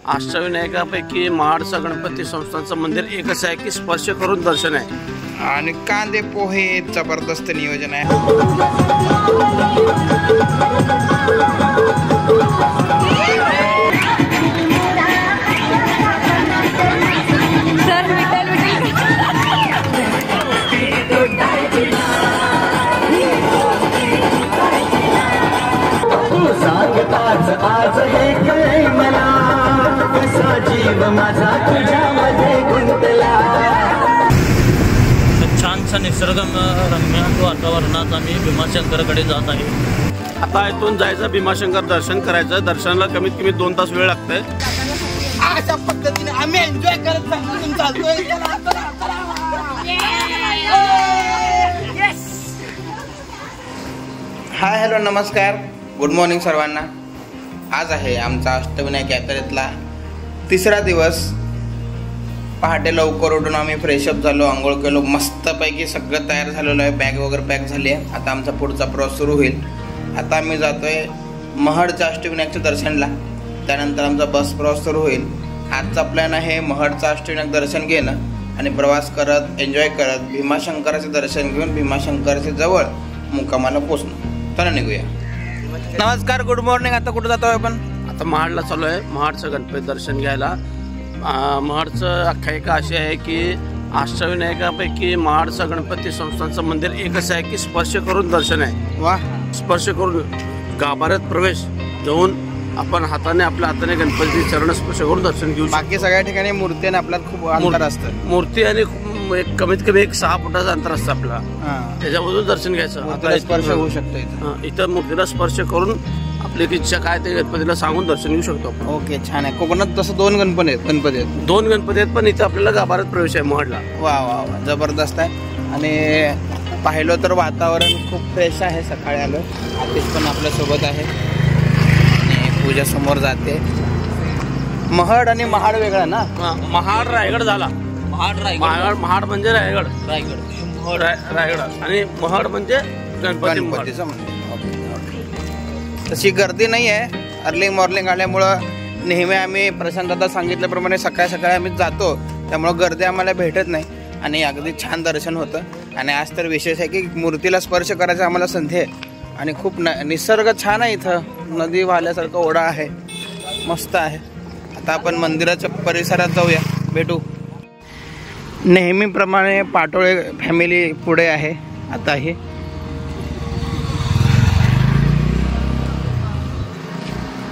अष्टविनायकापैकी महाडचा गणपती संस्थानचं मंदिर एकच आहे की स्पर्श करून दर्शन आहे आणि कांदे पोहे जबरदस्त नियोजन आहे। आज हे कळे मला कसा जीव माझा तुझ्यामध्ये गुंतला। छानसा निसर्गरम्य वातावरणात आम्ही भीमाशंकरकडे जात आहे। आता इथून जायचं भीमाशंकर दर्शन करायचं। दर्शनाला कमीत कमी 2 तास वेळ लागतोय। अशा पद्धतीने आम्ही एन्जॉय करत चालतोय। हाय हॅलो नमस्कार गुड मॉर्निंग सर्वांना। आज आहे आमचा अष्टविनायक यात्रेतला 3रा दिवस। पहाटे लवकर उठून आम्ही फ्रेशअप झालो, आंघोळ केलो, मस्तपैकी सगळं तयार झालेलं आहे। बॅग वगैरे पॅक झाली आहे। आता आमचा पुढचा प्रवास सुरू होईल। आता आम्ही जातोय महडच्या अष्टविनायकच्या दर्शनला, त्यानंतर आमचा बस प्रवास सुरू होईल। आजचा प्लॅन आहे महडचा अष्टविनायक दर्शन घेणं आणि प्रवास करत एन्जॉय करत भीमाशंकराचे दर्शन घेऊन भीमाशंकराच्या जवळ मुक्कामाला पोहोचणं। चला निघूया। नमस्कार गुड मॉर्निंग। आता कुठं जातोय आपण? आता महाडला चालू आहे महाडचं गणपती दर्शन घ्यायला। महाडचं आख्यायिका अशी आहे की अष्टविनायकापैकी महाडचा गणपती संस्थानचं मंदिर एकच आहे की स्पर्श करून दर्शन आहे। वा, स्पर्श करून गाभाऱ्यात प्रवेश जाऊन आपण आपल्या हाताने गणपतीचे चरण स्पर्श करून दर्शन घेऊ। बाकी सगळ्या ठिकाणी मूर्ती आणि आपल्यात खूप अंतर असतं। मूर्ती आणि कमीत कमी 6 फुटाचं अंतर असतं आपला, त्याच्यामधून दर्शन घ्यायचं। आता स्पर्श होऊ शकतो इथं मूर्तीला स्पर्श करून आपली इच्छा काय ते गणपतीला सांगून दर्शन घेऊ शकतो आपण। ओके, छान आहे। कोकणात तसं 2 गणपती आहेत 2 गणपती आहेत, पण इथं आपल्याला गाभाऱ्यात प्रवेश आहे महडला। वा वा वा, जबरदस्त आहे। आणि पाहिलं तर वातावरण खूप फ्रेश आहे। सकाळी आलो, आतिश पण आपल्यासोबत आहे आणि पूजा समोर जाते। महड आणि महाड वेगळा ना? महाड रायगड झाला। महाड म्हणजे रायगड रायगड आणि महड म्हणजे गणपतीचं मंदिर। तशी गर्दी नाही आहे। अर्ली मॉर्निंग आल्यामुळं नेहमी आम्ही प्रशांत दादा सांगितल्याप्रमाणे सकाळी आम्ही जातो, त्यामुळं गर्दी आम्हाला भेटत नाही आणि अगदी छान दर्शन होतं। आणि आज तर विशेष आहे की मूर्तीला स्पर्श करायचा आम्हाला संधी आहे आणि खूप निसर्ग छान आहे। इथं नदी वाहल्यासारखं ओढा आहे, मस्त आहे। आता आपण मंदिराच्या परिसरात जाऊया, भेटू। नेहमीप्रमाणे पाटोळे फॅमिली पुढे आहे। आता हे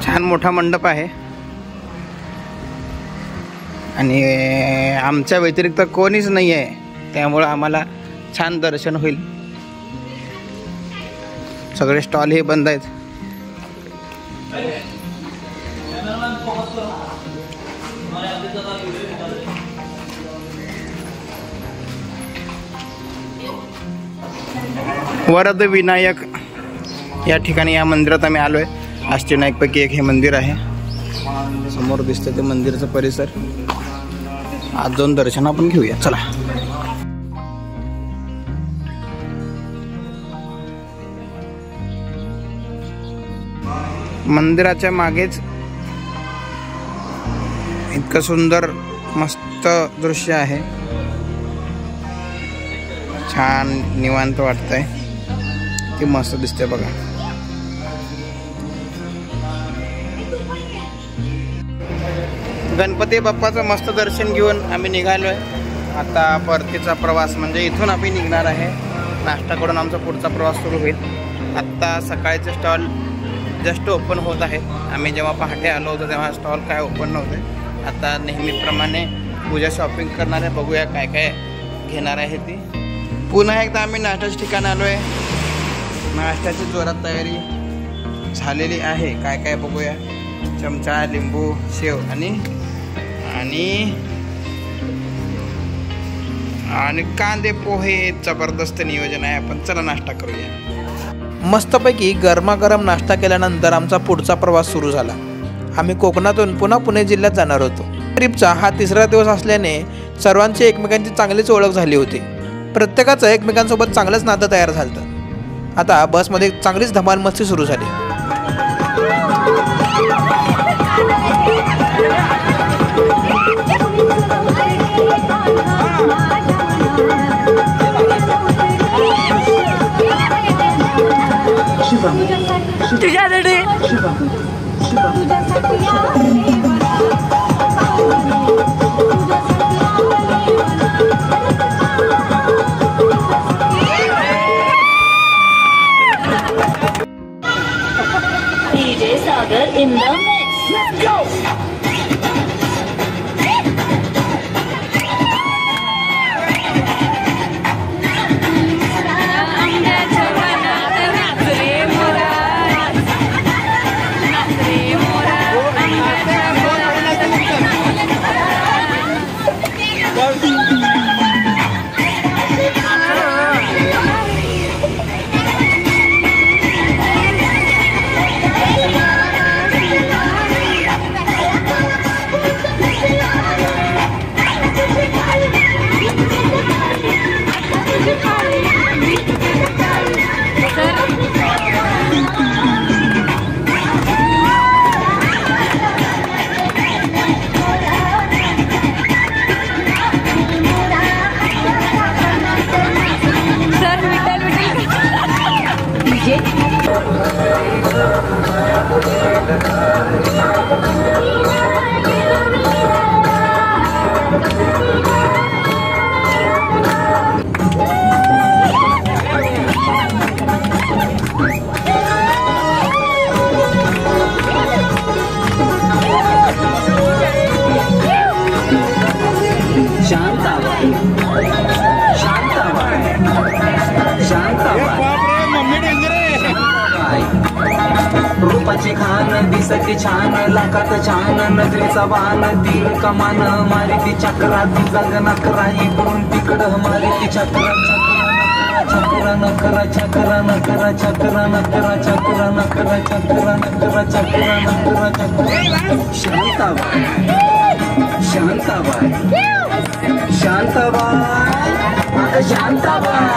छान मोठा मंडप आहे आणि आमच्या व्यतिरिक्त कोणीच नाही आहे, त्यामुळं आम्हाला छान दर्शन होईल। सगळे स्टॉल हे बंद आहेत। वरद विनायक या ठिकाणी या मंदिरात आम्ही आलोय। अष्टविनायकपैकी एक हे मंदिर आहे। समोर दिसतं ते मंदिराचा परिसर। आज जाऊन दर्शन आपण घेऊया, चला। मंदिराच्या मागेच इतकं सुंदर मस्त दृश्य आहे। छान निवांत वाटतंय, की मस्त दिसतंय बघा। गणपती बाप्पाचं मस्त दर्शन घेऊन आम्ही निघालोय। आता परतीचा प्रवास म्हणजे इथून आम्ही निघणार आहे। नाश्ता करून आमचा पुढचा प्रवास सुरू होईल। आत्ता सकाळचे स्टॉल जस्ट ओपन होत आहे। आम्ही जेव्हा पहाटे आलो होतो तेव्हा स्टॉल काय ओपन नव्हते। आता नेहमीप्रमाणे पूजा शॉपिंग करणार आहे, बघूया काय काय घेणार आहे ती। पुन्हा एकदा आम्ही नाश्त्याच्या ठिकाणी आलो आहे। नाश्त्याची जोरात तयारी झालेली आहे। काय काय बघूया। चमचा, लिंबू, शेव आणि कांदे पोहे जबरदस्त नियोजन आहे। आपण चला नाश्ता करूया। मस्तपैकी गरमागरम नाश्ता केल्यानंतर आमचा पुढचा प्रवास सुरू झाला। आम्ही कोकणातून पुन्हा पुणे जिल्ह्यात जाणार होतो। ट्रिपचा हा 3रा दिवस असल्याने सर्वांची एकमेकांची चांगलीच ओळख झाली होती। प्रत्येकाचं एकमेकांसोबत चांगलंच नातं तयार झालं। आता बसमध्ये चांगलीच धमाल मस्ती सुरू झाली। शांताबाई शांताबाई शांताबाई रूपाची खान दिसते छान लाखात छान नजरेचा बाण तीन कमान मारिती चक्रा तिचा नकरा इकडून तिकडं मारिती चक्रा चक्रा नकरा चक्रा नकरा चक्रा नकरा चक्रा नकरा चक्रा नकरा चक्रा नकरा चक्रा शांताबाई शांताबाई शांताबाई अगं शांताबाई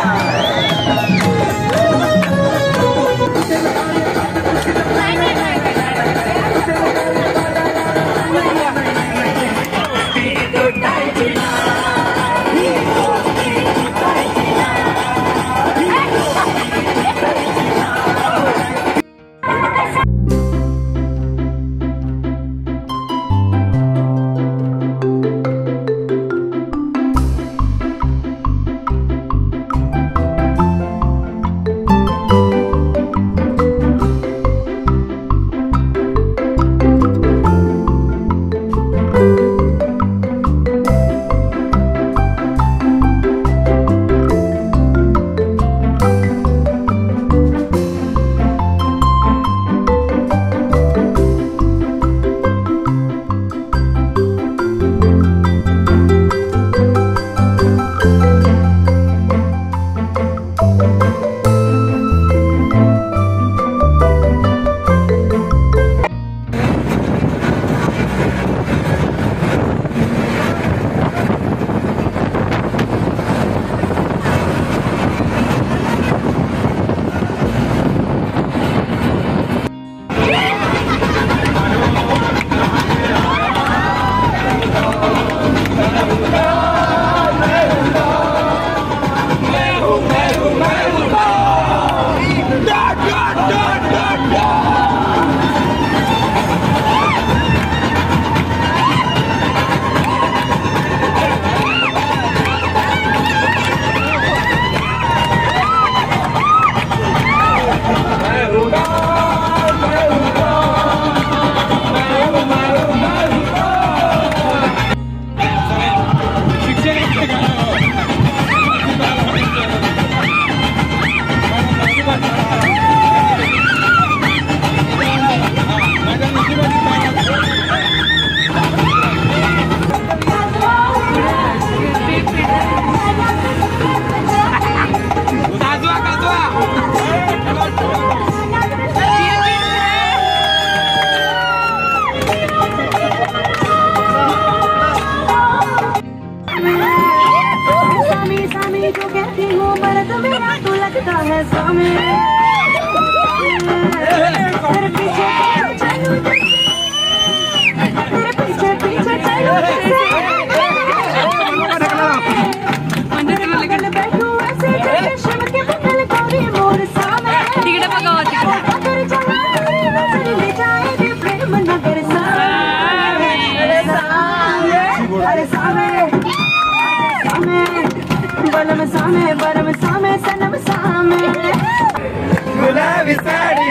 गुलाबी साडी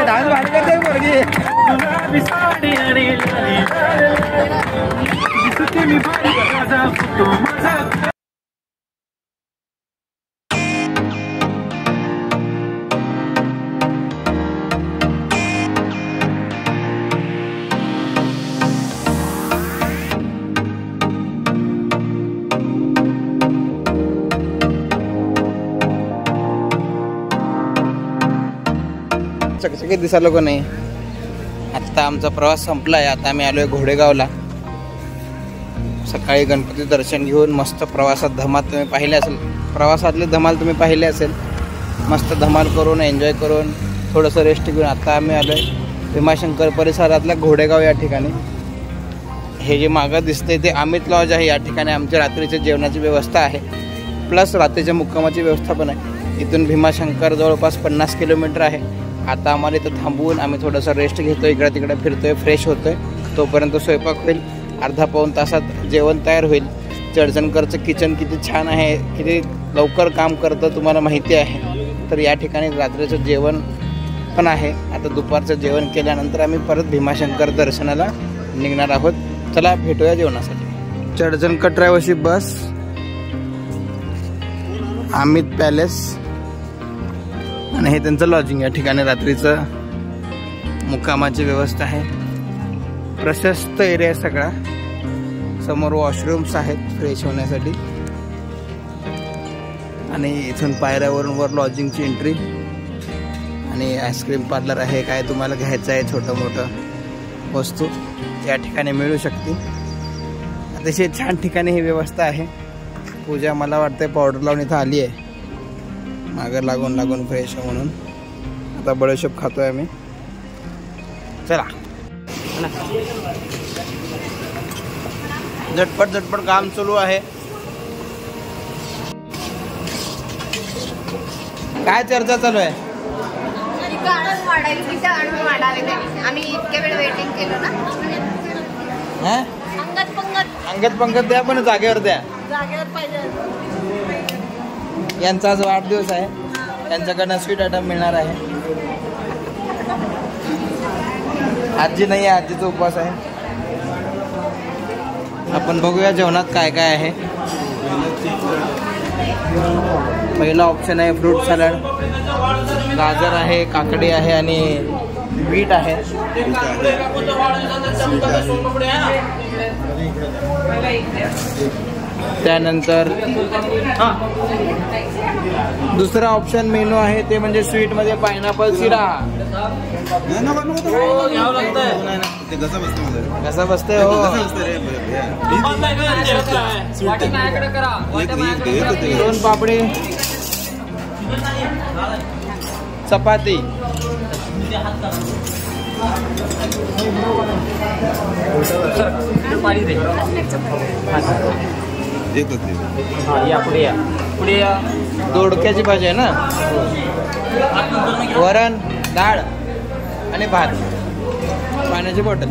डान्स भारी करते मुलगी गुलाबी साडी आणि मी भारी माझा फोटो माझा चकचकीत दिसायला का नाही. आत्ता आमचा प्रवास संपला आहे. आता आम्ही आलो आहे घोडेगावला. सकाळी गणपती दर्शन घेऊन मस्त प्रवासात धमाल तुम्ही पाहिले असेल, प्रवासातले धमाल तुम्ही पाहिले असेल. मस्त धमाल करून एन्जॉय करून थोडंसं रेस्ट घेऊन आता आम्ही आलो आहे भीमाशंकर परिसरातल्या घोडेगाव या ठिकाणी. हे जे मागं दिसते ते अमित लॉज आहे. या ठिकाणी आमच्या रात्रीच्या जेवणाची व्यवस्था आहे, प्लस रात्रीच्या मुक्कामाची व्यवस्था पण आहे. इथून भीमाशंकर जवळपास 50 किलोमीटर आहे. आता आम्हाला इथं थांबवून आम्ही थोडासा रेस्ट घेतो, इकडे तिकडे फिरतोय, फ्रेश होतोय. तोपर्यंत स्वयंपाक होईल. अर्धा पाऊण तासात जेवण तयार होईल. चडचणकरचं किचन किती छान आहे, किती लवकर काम करतं तुम्हाला माहिती आहे. तर या ठिकाणी रात्रीचं जेवण पण आहे. आता दुपारचं जेवण केल्यानंतर आम्ही परत भीमाशंकर दर्शनाला निघणार आहोत. चला भेटूया जेवणासाठी. चडचण कटरावशी बस, अमित पॅलेस आणि हे त्यांचं लॉजिंग. या ठिकाणी रात्रीचं मुक्कामाची व्यवस्था आहे. प्रशस्त एरिया आहे सगळा. समोर वॉशरूम्स आहेत फ्रेश होण्यासाठी आणि इथून पायऱ्यावरून वर लॉजिंगची एंट्री आणि आईस्क्रीम पार्लर आहे. काय तुम्हाला घ्यायचं आहे छोटं मोठं वस्तू या ठिकाणी मिळू शकते. अतिशय छान ठिकाणी ही व्यवस्था आहे. पूजा मला वाटते पावडर लावून इथं आली आहे मागं लागून फ्रेश हो म्हणून. आता बडीशेप खातोय आम्ही. चला झटपट काम चालू आहे. काय चर्चा चालू आहे? आम्ही इतक्या वेळ वेटिंग केलं ना. अंगत पंगत द्या पण जागेवर द्या. जागेवर पाहिजे. यांचा आज वाढदिवस आहे. त्यांच्याकडनं स्वीट आयटम मिळणार आहे. आजी नाही आहे, आजीचा उपवास आहे. आपण बघूया जेवणात काय काय आहे. पहिला ऑप्शन आहे फ्रूट सॅलड. गाजर आहे, काकडी आहे आणि बीट आहे. त्यानंतर दुसरा ऑप्शन मेनू आहे ते म्हणजे स्वीट मध्ये पायनॅपल शिरा. कसा बसतंय हो. दोन पापडी, चपाती, दोडक्याची भाजी आहे ना, वरण, डाळ आणि भात, पाण्याची बॉटल.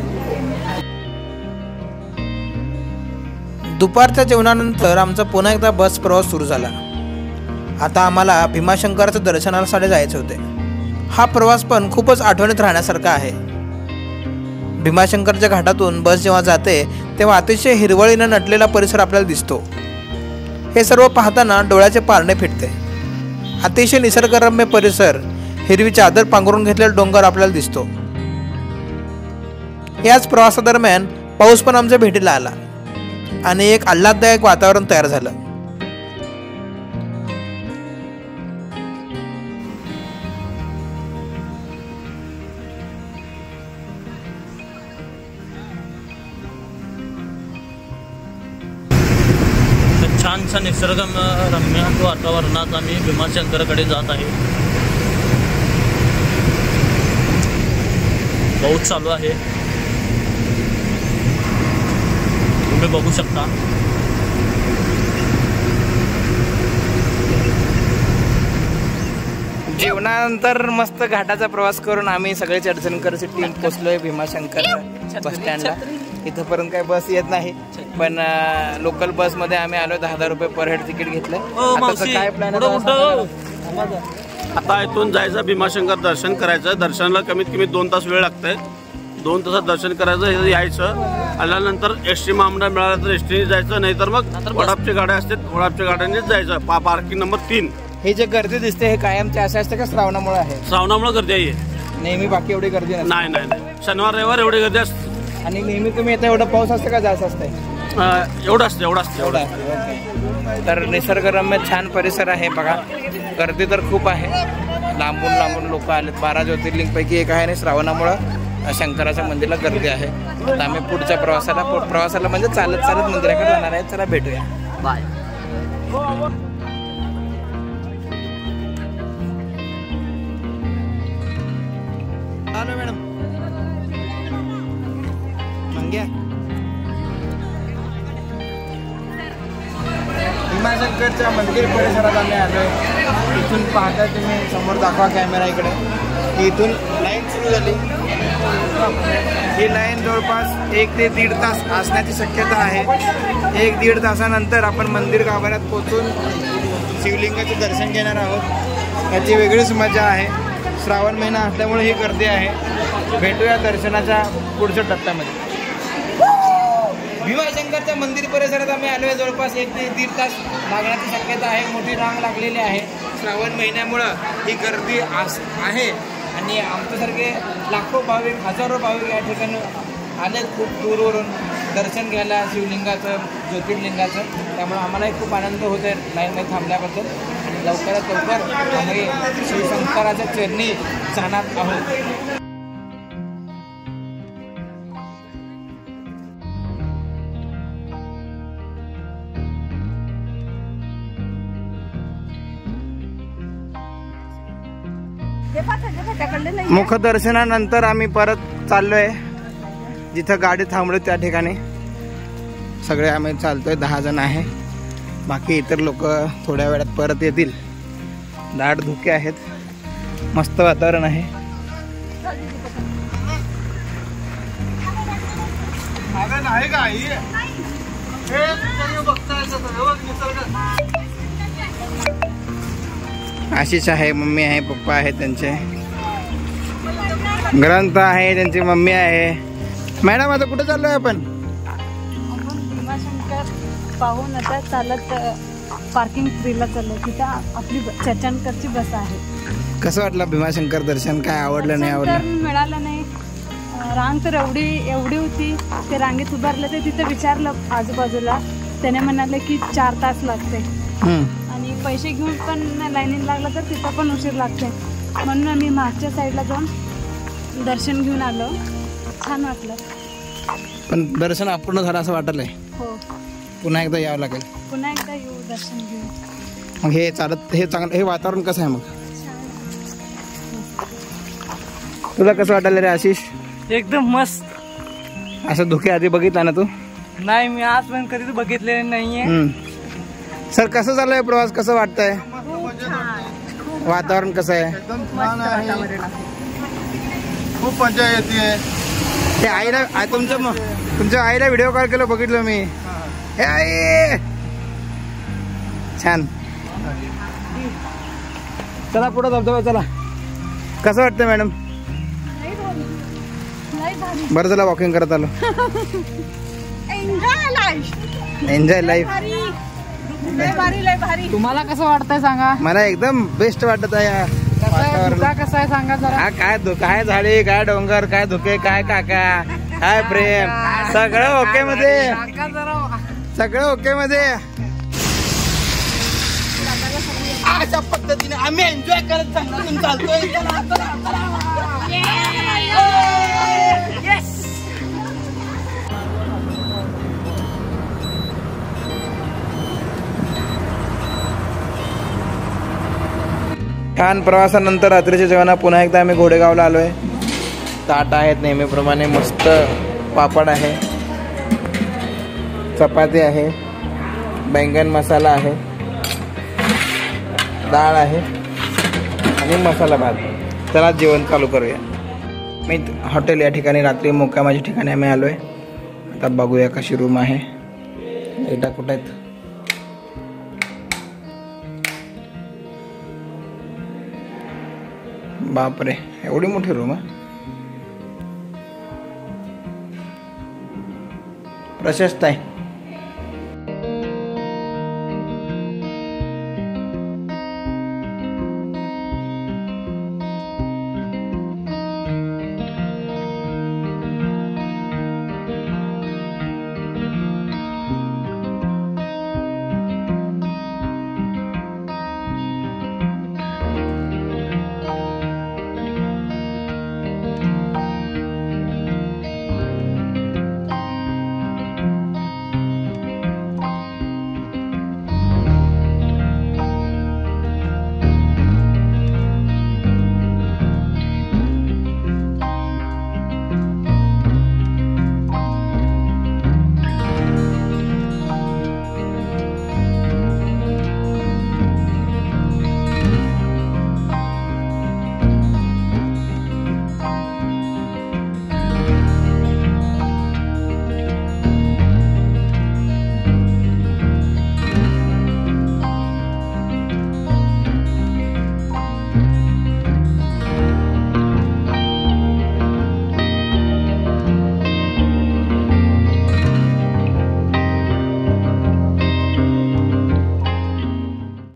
दुपारच्या जेवणानंतर आमचा पुन्हा एकदा बस प्रवास सुरू झाला. आता आम्हाला भीमाशंकराचं दर्शनासाठी जायचे होते. हा प्रवास पण खूपच आठवणीत राहण्यासारखा आहे. भीमाशंकरच्या घाटातून बस जेव्हा जाते तेव्हा अतिशय हिरवळीनं नटलेला परिसर आपल्याला दिसतो. हे सर्व पाहताना डोळ्याचे पारणे फिटते. अतिशय निसर्गरम्य परिसर, हिरवी चादर पांघरून घेतलेला डोंगर आपल्याला दिसतो. याच प्रवासादरम्यान पाऊस पण आमच्या भेटीला आला आणि एक आल्हाददायक वातावरण तयार झालं. छानसा निसर्गरम्य वातावरणात आम्ही भीमाशंकरकडे जात आहे. पाऊस चालू आहे, तुम्ही बघू शकता. जेवणानंतर मस्त घाटाचा प्रवास करून आम्ही सगळे चडचणकरची टीम पोचलोय भीमाशंकर बस स्टँडला. इथपर्यंत काही बस येत नाही पण लोकल बस मध्ये आम्ही आलो. 10,000 रुपये पर हेड तिकीट घेतलंय. काय प्लॅन आहे? आता इथून जायचं भीमाशंकर दर्शन करायचं. दर्शनाला कमीत कमी 2 तास वेळ लागतंय. 2 तासात दर्शन करायचं, यायचं. आल्यानंतर एसटी महामंडळ मिळालं तर एसटीने जायचं, नाहीतर मग वडापच्या गाड्या असतात, वडापच्या गाड्यांनीच जायचं. Parking number 3. हे जे गर्दी दिसते हे कायमचे असे असते का श्रावणामुळे आहे? श्रावणामुळे गर्दी आहे. नेहमी बाकी एवढी गर्दी नाही. शनिवार रविवार एवढी गर्दी असते. आणि नेहमी तुम्ही येता एवढं पाऊस असतं का जास्त असतंय? एवढं असतं. तर निसर्गरम्य छान परिसर आहे बघा. गर्दी तर खूप आहे. लांबून लोक आलेत. 12 ज्योतिर्लिंगपैकी एक आहे आणि श्रावणामुळं शंकराच्या मंदिराला गर्दी आहे. तर आम्ही पुढच्या प्रवासाला म्हणजे चालत मंदिराकडे जाणार आहे. चला भेटूया. बाय. Hello madam. भीमाशंकरच्या मंदिर परिसरात आम्ही आलोय. इथून पाहता तुम्ही समोर दाखवा कॅमेरा इकडे. इथून लाईन सुरू झाली. ही लाईन जवळपास 1 ते 1.5 तास असण्याची शक्यता आहे. 1-1.5 तासानंतर आपण मंदिर गाभाऱ्यात पोहोचून शिवलिंगाचे दर्शन घेणार आहोत. याची वेगळीच मजा आहे. श्रावण महिना असल्यामुळे ही गर्दी आहे. भेटूया दर्शनाच्या पुढच्या टप्प्यामध्ये. भीमाशंकरच्या मंदिर परिसरात आम्ही आलो आहे. जवळपास 1 ते 1.5 तास लागण्याची शक्यता आहे. मोठी रांग लागलेली आहे. श्रावण महिन्यामुळं ही गर्दी आहे आणि आमच्यासारखे लाखो भाविक, हजारो भाविक या ठिकाणी आले खूप दूरवरून दर्शन घ्यायला शिवलिंगाचं, ज्योतिर्लिंगाचं. त्यामुळे आम्हालाही खूप आनंद होत आहे लाईनमध्ये थांबल्याबद्दल. आणि लवकरात लवकर आम्ही शिवशंकराच्या चरणी जाणार आहोत. मुखदर्शनानंतर आम्ही परत चाललोय जिथं गाडी थांबलो त्या ठिकाणी. सगळे आम्ही चालतोय, 10 जण आहे. बाकी इतर लोक थोड्या वेळात परत येतील. दाट धुके आहेत, मस्त वातावरण आहे. आशिष आहे, मम्मी आहे, पप्पा आहे, त्यांचे ग्रंथ आहे, त्यांची मम्मी आहे. मॅडम आता कुठे चाललोय आपण? भीमाशंकर पाहून आता चालत पार्किंग 3ला चाललो. तिथं आपली चर्चांकरची बस आहे. कसं वाटलं भीमाशंकर दर्शन? काय आवडलं नाही आवडलं? मिळालं नाही. रांग तर एवढी होती. ते रांगेत उभारलं ते तिथं विचारलं आजूबाजूला. त्याने म्हणाले की 4 तास लागते आणि पैसे घेऊन पण लाईनीत लागलं तर तिथं पण उशीर लागते. म्हणून आम्ही मागच्या साईडला जाऊन दर्शन घेऊन आलो. छान वाटलं. पण दर्शन अपूर्ण झालं असं वाटलंय. हो, पुन्हा एकदा यावं लागेल. पुन्हा एकदा येऊ दर्शन घेऊन. मग हे चालत हे चांगलं, हे वातावरण कसं आहे? मग तुला कसं वाटायला रे आशिष? एकदम मस्त. असं धुके आधी बघितला ना तू? नाही, मी आजपर्यंत कधीच बघितलेले नाहीये. सर कसं चाललंय प्रवास? कसं वाटतंय? वातावरण कसं आहे? खूप मजा येते. ते आईला तुमच्या आईला व्हिडिओ कॉल केलं, बघितलं मी. हे आई छान. चला पुढे धबधबा. चला. कसं वाटतं मॅडम? बरं झालं वॉकिंग करत आलो. Enjoy life. तुम्हाला कसं वाटतंय सांगा? मला एकदम बेस्ट वाटत आहे. कसं आहे सांगा जरा. काय झाडे, काय डोंगर, काय धुके, काय काका, काय प्रेम, सगळं ओके मध्ये. सगळं ओके मध्ये. अशा पद्धतीने आम्ही एन्जॉय करत चालतोय. छान प्रवासानंतर रात्रीच्या जेवणा पुन्हा एकदा आम्ही घोडेगावला आलोय. ताट आहेत नेहमीप्रमाणे. मस्त पापड आहे, चपाती आहे, बैंगन मसाला आहे, डाळ आहे आणि मसाला भात. चला जेवण चालू करूया. मी हॉटेल या ठिकाणी रात्री मुक्कामाच्या ठिकाणी आम्ही आलोय. आता बघूया कशी रूम आहे. एटा कुठं आहेत? बापरे, एवढी मोठी रूम आहे. प्रशस्त आहे.